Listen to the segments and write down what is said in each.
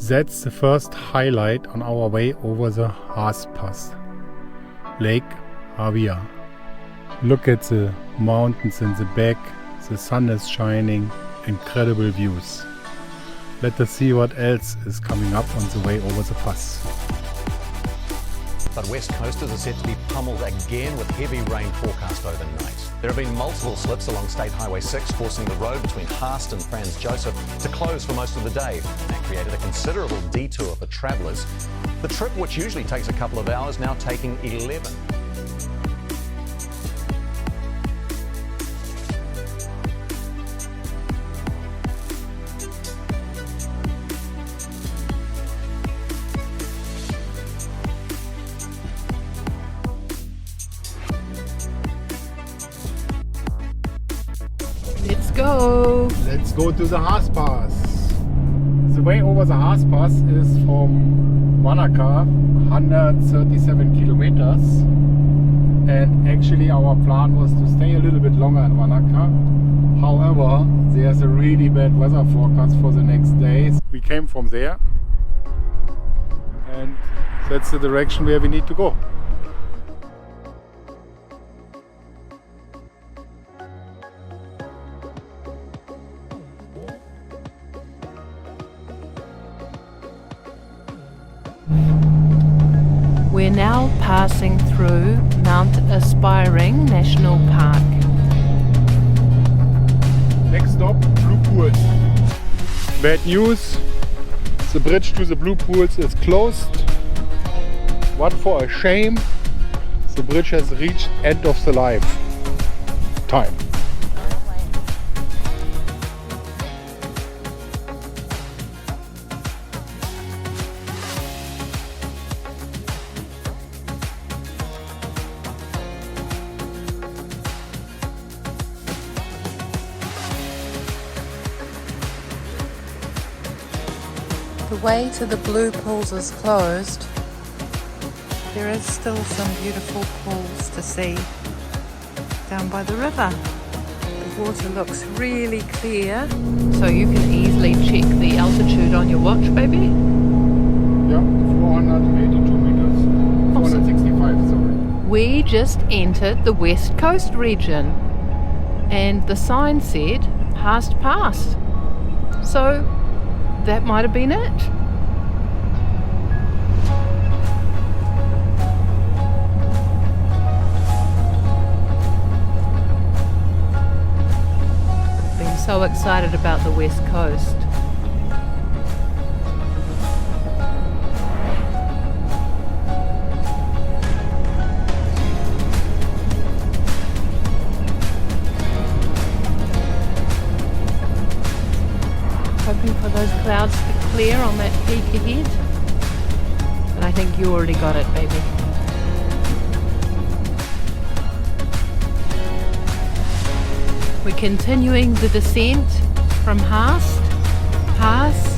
That's the first highlight on our way over the Haast Pass, Lake Havia. Look at the mountains in the back, the sun is shining, incredible views. Let us see what else is coming up on the way over the pass. But West Coasters are set to be pummeled again with heavy rain forecast overnight. There have been multiple slips along State Highway 6, forcing the road between Haast and Franz Josef to close for most of the day. That created a considerable detour for travellers. The trip, which usually takes a couple of hours, now taking 11. Let's go to the Haast Pass. The way over the Haast Pass is from Wanaka, 137 kilometers. And actually our plan was to stay a little bit longer in Wanaka. However, there's a really bad weather forecast for the next days. We came from there and that's the direction where we need to go. We're now passing through Mount Aspiring National Park. Next stop, Blue Pools. Bad news, the bridge to the Blue Pools is closed. What for a shame, the bridge has reached end of the life time. The way to the Blue Pools is closed. There is still some beautiful pools to see down by the river. The water looks really clear, so you can easily check the altitude on your watch, baby. Yeah, 482 meters. Awesome. 465, sorry. We just entered the West Coast region and the sign said Haast Pass. So that might have been it. Been so excited about the West Coast. Hoping for those clouds to clear on that peak ahead. But I think you already got it, baby. We're continuing the descent from Haast Pass.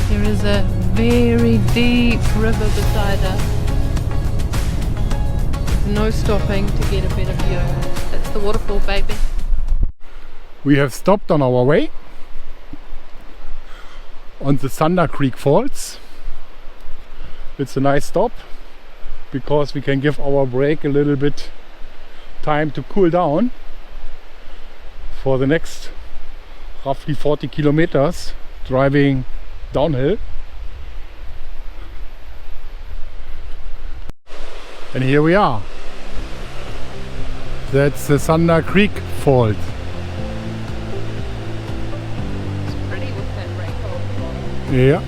There is a very deep river beside us. No stopping to get a better view. That's the waterfall, baby. We have stopped on our way on the Thunder Creek Falls. It's a nice stop because we can give our brake a little bit time to cool down for the next roughly 40 kilometers driving downhill. And here we are. That's the Thunder Creek Falls. Yeah.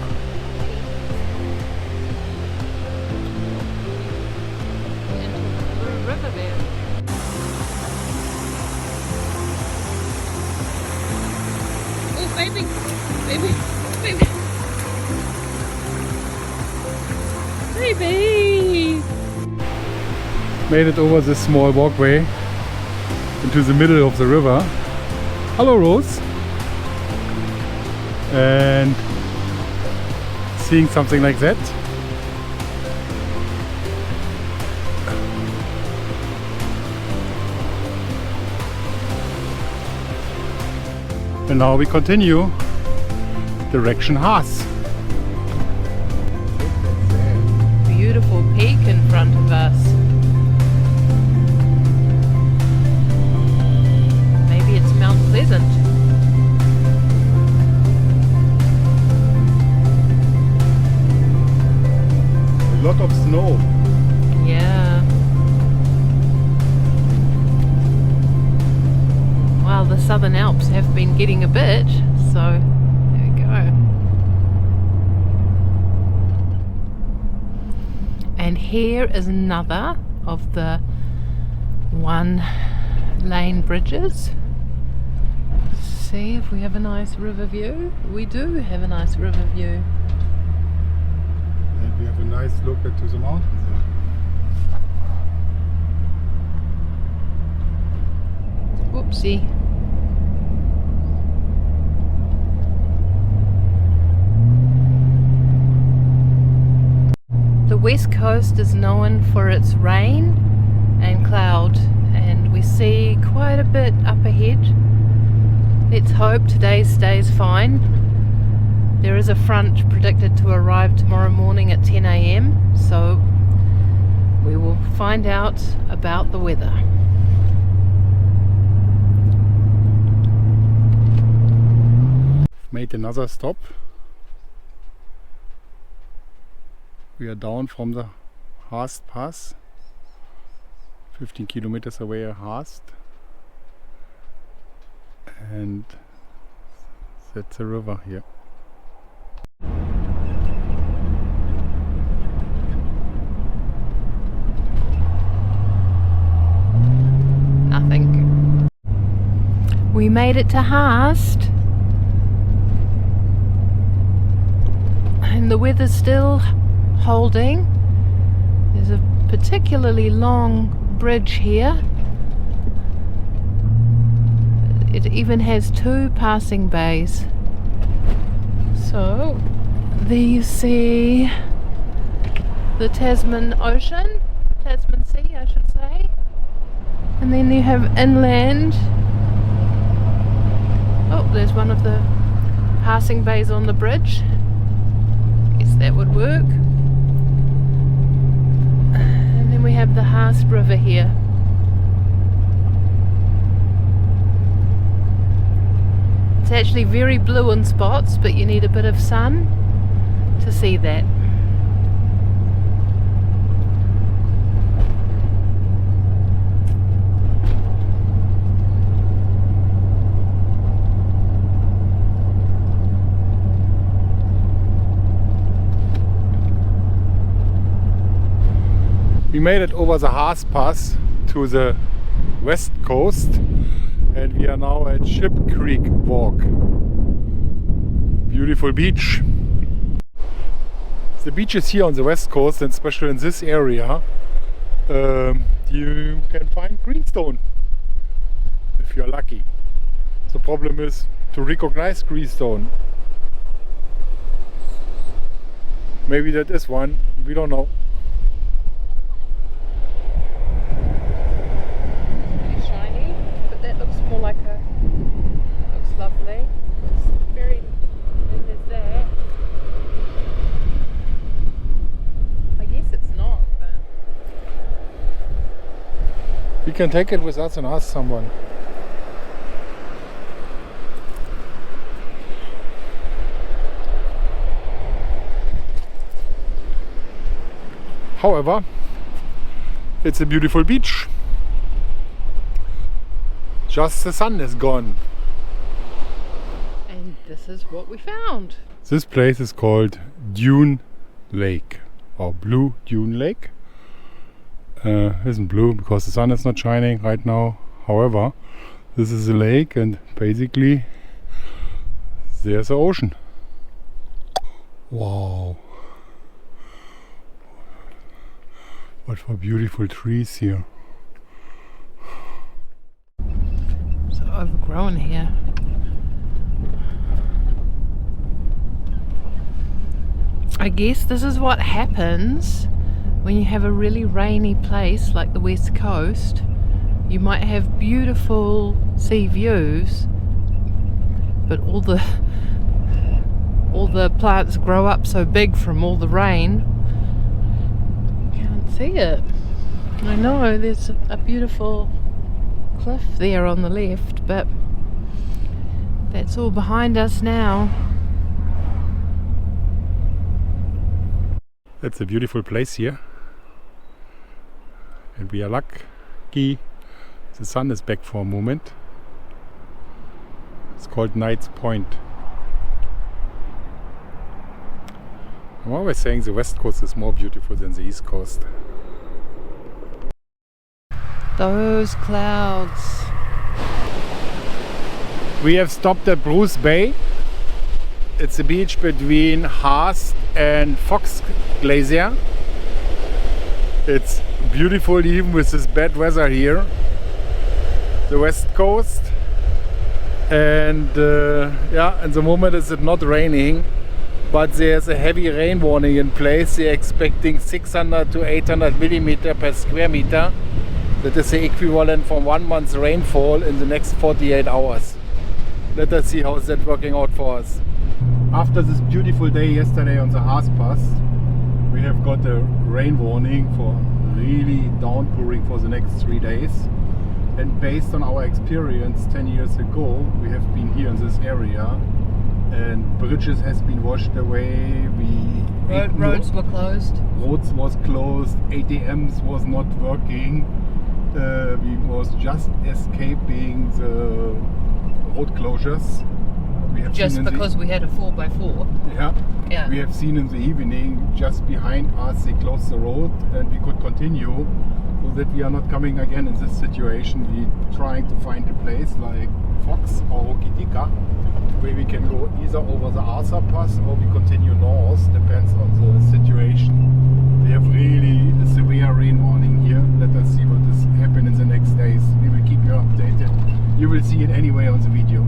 Oh, baby, baby, baby, baby. Made it over this small walkway into the middle of the river. Hello, Rose. And seeing something like that. And now we continue direction Haast. the Southern Alps have been getting a bit, so there we go. And here is another of the one-lane bridges. See if we have a nice river view. We do have a nice river view. And we have a nice look into the mountains there. Whoopsie. The west coast is known for its rain and cloud, and we see quite a bit up ahead. Let's hope today stays fine. There is a front predicted to arrive tomorrow morning at 10 AM, so we will find out about the weather. Made another stop. We are down from the Haast Pass, 15 kilometers away at Haast, and that's a river here. Nothing. We made it to Haast, and the weather's still holding. There's a particularly long bridge here. It even has 2 passing bays. So there you see the Tasman Ocean, Tasman Sea I should say, and then you have inland. Oh, there's one of the passing bays on the bridge. Guess that would work. And then we have the Haast River here. It's actually very blue in spots, but you need a bit of sun to see that. We made it over the Haast Pass to the west coast, and we are now at Ship Creek Walk. Beautiful beach. The beaches here on the west coast, and especially in this area, you can find greenstone if you're lucky. The problem is to recognize greenstone. Maybe that is one, we don't know. More like a, looks lovely. It's very, there's that. I guess it's not, but We can take it with us and ask someone. However, it's a beautiful beach. Just the sun is gone. and this is what we found. This place is called Dune Lake, or Blue Dune Lake. Isn't blue because the sun is not shining right now. However, this is a lake, and basically there's the ocean. Wow. What for beautiful trees here. So overgrown here. I guess this is what happens when you have a really rainy place like the west coast. You might have beautiful sea views, but all the plants grow up so big from all the rain. Can't see it. I know there's a beautiful cliff there on the left, but that's all behind us now. It's a beautiful place here, and we are lucky the sun is back for a moment. It's called Knight's Point. I'm always saying the west coast is more beautiful than the east coast. Those clouds. We have stopped at Bruce Bay. It's a beach between Haast and Fox Glacier. It's beautiful even with this bad weather here. The west coast. And yeah, at the moment it's not raining, but there's a heavy rain warning in place. They're expecting 600 to 800 millimeter per square meter. That is the equivalent from 1 month's rainfall in the next 48 hours. Let us see how is that working out for us. After this beautiful day yesterday on the Haast Pass, we have got a rain warning for really downpouring for the next 3 days. And based on our experience 10 years ago, we have been here in this area and bridges has been washed away. Roads were closed. Roads was closed, ATMs was not working. We was just escaping the road closures. We have Just because we had a 4x4. Yeah. We have seen in the evening just behind us they closed the road and we could continue, so that we are not coming again in this situation. We trying to find a place like Fox or Hokitika where we can go either over the Haast Pass or we continue north, depends on the situation. We have really a severe rain warning here. Let us see what is happening in the next days. We will keep you updated. You will see it anyway on the video.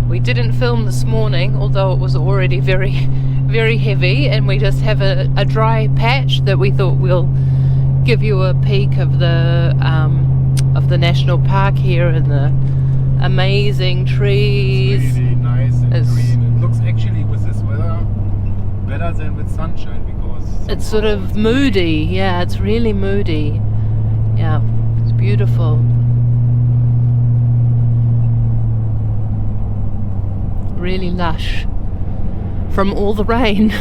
We didn't film this morning, although it was already very, very heavy, and we just have a dry patch that we thought we'll give you a peek of the national park here and the amazing trees. It's really nice and green. It looks actually with this weather better than with sunshine because it's sort of moody. Yeah, it's really moody. Yeah, it's beautiful. Really lush from all the rain.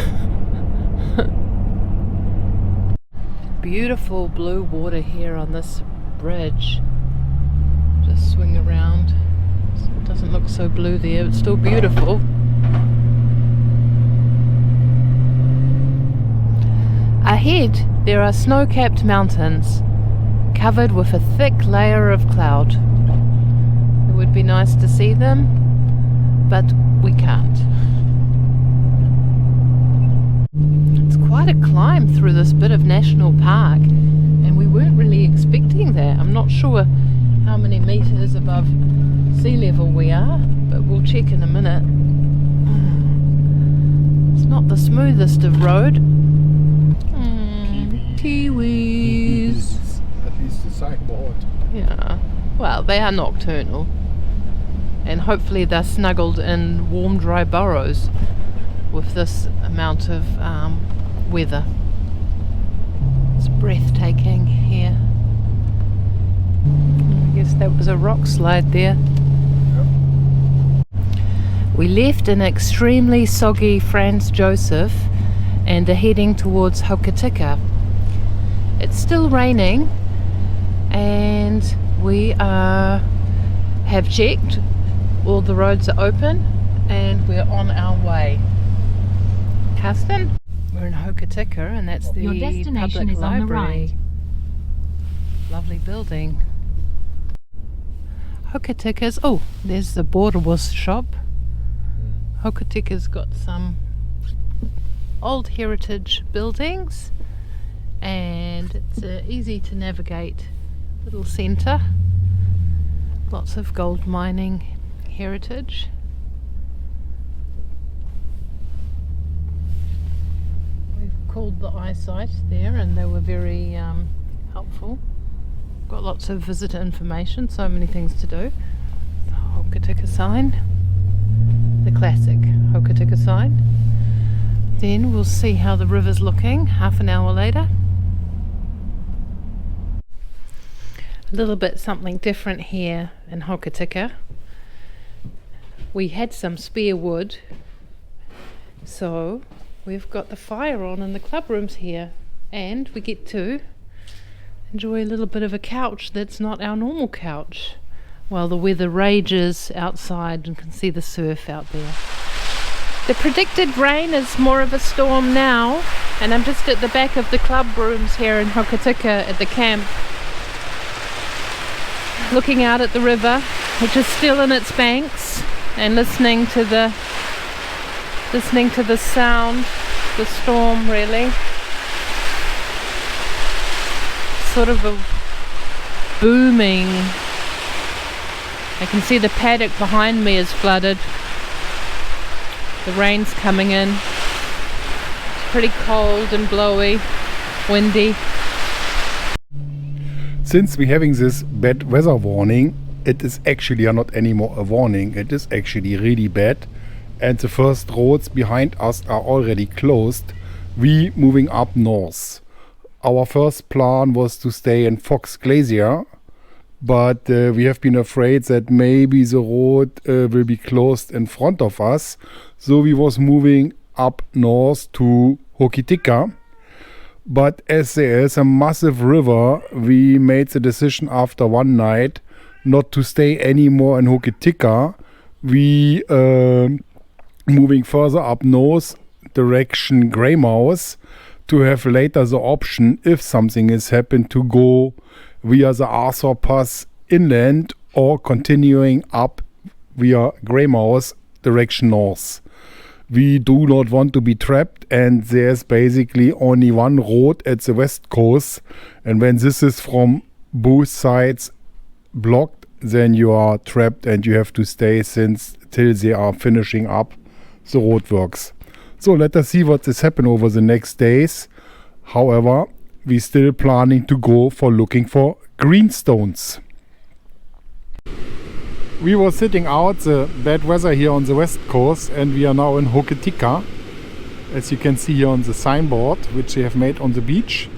Beautiful blue water here on this bridge. Just swing around. It doesn't look so blue there, it's still beautiful. Ahead there are snow-capped mountains covered with a thick layer of cloud. It would be nice to see them, but we can't. It's quite a climb through this bit of national park, and we weren't really expecting that. I'm not sure how many meters above sea level we are, but we'll check in a minute. It's not the smoothest of road. Kiwis. At least the signboard. Yeah, well, they are nocturnal. And hopefully they're snuggled in warm, dry burrows with this amount of weather. It's breathtaking here. I guess that was a rock slide there. Yep. We left an extremely soggy Franz Josef and are heading towards Hokitika. It's still raining and we have checked. All the roads are open and we're on our way. Karsten, we're in Hokitika and that's the Your destination public is library. on the right. Lovely building. Hokitika's, oh, there's the Borderwas shop. Hokitika's got some old heritage buildings and it's easy to navigate little centre. Lots of gold mining heritage. We've called the eyesight there and they were very helpful. Got lots of visitor information, so many things to do. The Hokitika sign, the classic Hokitika sign. Then we'll see how the river's looking half an hour later. A little bit something different here in Hokitika. We had some spare wood, so we've got the fire on in the club rooms here, and we get to enjoy a little bit of a couch that's not our normal couch. while the weather rages outside and can see the surf out there. The predicted rain is more of a storm now, and I'm just at the back of the club rooms here in Hokitika at the camp, looking out at the river, which is still in its banks, and listening to the sound, the storm really. Sort of a booming. I can see the paddock behind me is flooded. The rain's coming in. It's pretty cold and blowy, windy. Since we're having this bad weather warning, it is actually not anymore a warning. It is actually really bad. And the first roads behind us are already closed. We moving up north. Our first plan was to stay in Fox Glacier, but we have been afraid that maybe the road will be closed in front of us. So we was moving up north to Hokitika. But as there is a massive river, we made the decision after one night not to stay anymore in Hokitika. We moving further up north, direction Greymouth, to have later the option, if something has happened, to go via the Haast Pass inland or continuing up via Greymouth, direction north. We do not want to be trapped, and there's basically only one road at the west coast, and when this is from both sides blocked, then you are trapped and you have to stay till they are finishing up the roadworks. So let us see what is happening over the next days. However, we still planning to go for looking for greenstones. We were sitting out the bad weather here on the west coast, and we are now in Hokitika, as you can see here on the signboard which they have made on the beach.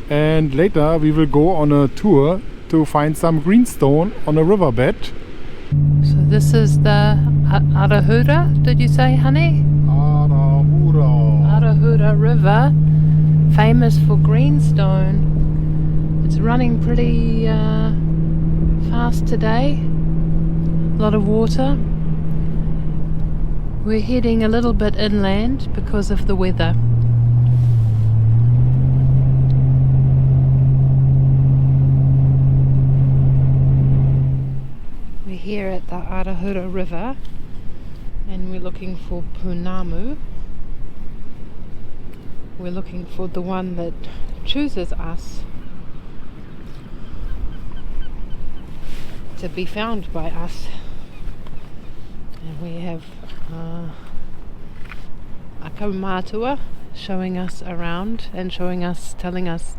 And later we will go on a tour to find some greenstone on a riverbed. So this is the Arahura, did you say, honey? Arahura River, famous for greenstone. It's running pretty fast today. A lot of water. We're heading a little bit inland because of the weather. We're here at the Arahura River and we're looking for punamu. We're looking for the one that chooses us to be found by us. And we have a kaumatua showing us around and telling us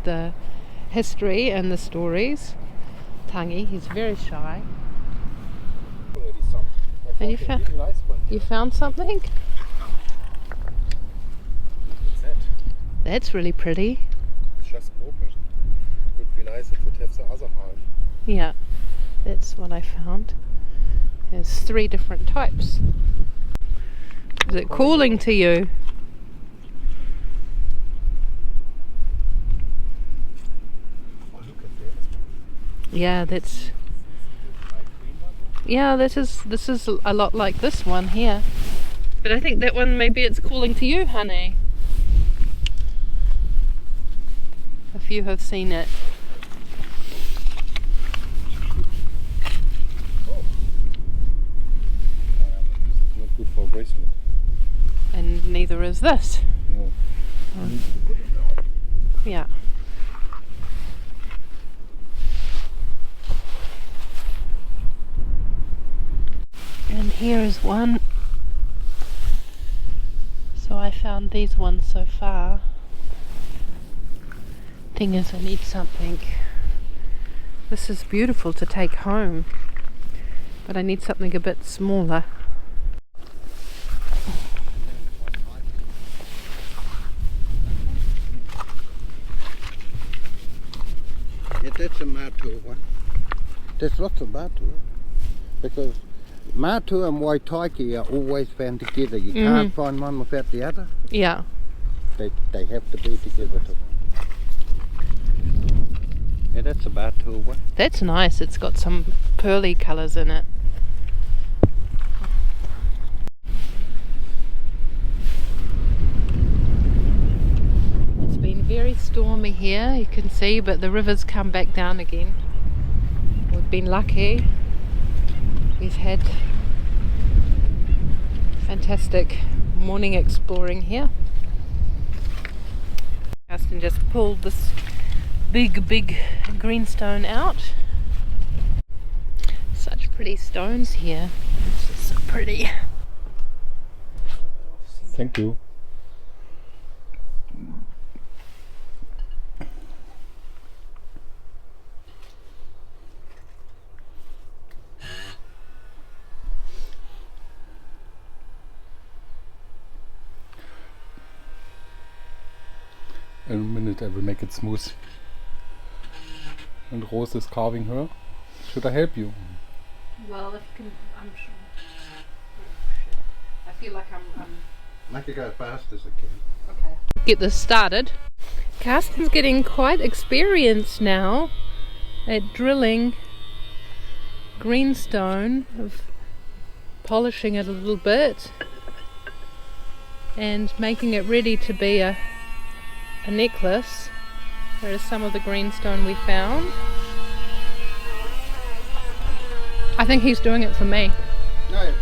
the history and the stories. Tangi, he's very shy. And you found something? That's really pretty. It's just open. It would be nice if it would have the other half. Yeah, that's what I found. There's 3 different types. Is it calling to you? Oh, look at that. Yeah, that's... Yeah, this is a lot like this one here. But I think that one, maybe it's calling to you, honey. If you have seen it. This is not good for a bracelet. And neither is this. No. Yeah. And here is one. So I found these ones so far. Thing is, I need something. This is beautiful to take home, but I need something a bit smaller. Yeah, that's a Mātua one. There's lots of Mātua, because Mātua and Waitaiki are always found together. You can't find one without the other. Yeah. They have to be together. Yeah, that's a Mātua one. That's nice. It's got some pearly colours in it. It's been very stormy here, you can see, but the river's come back down again. We've been lucky. We've had fantastic morning exploring here. Justin just pulled this big greenstone out. Such pretty stones here. This is so pretty. Thank you. In a minute I will make it smooth. And Rose is carving her. Should I help you? Well, if you can, I'm sure. I feel like I'm Make it go as fast as I can. okay. Get this started. Karsten's getting quite experienced now at drilling greenstone, of polishing it a little bit and making it ready to be a necklace. There is some of the greenstone we found. I think he's doing it for me. No,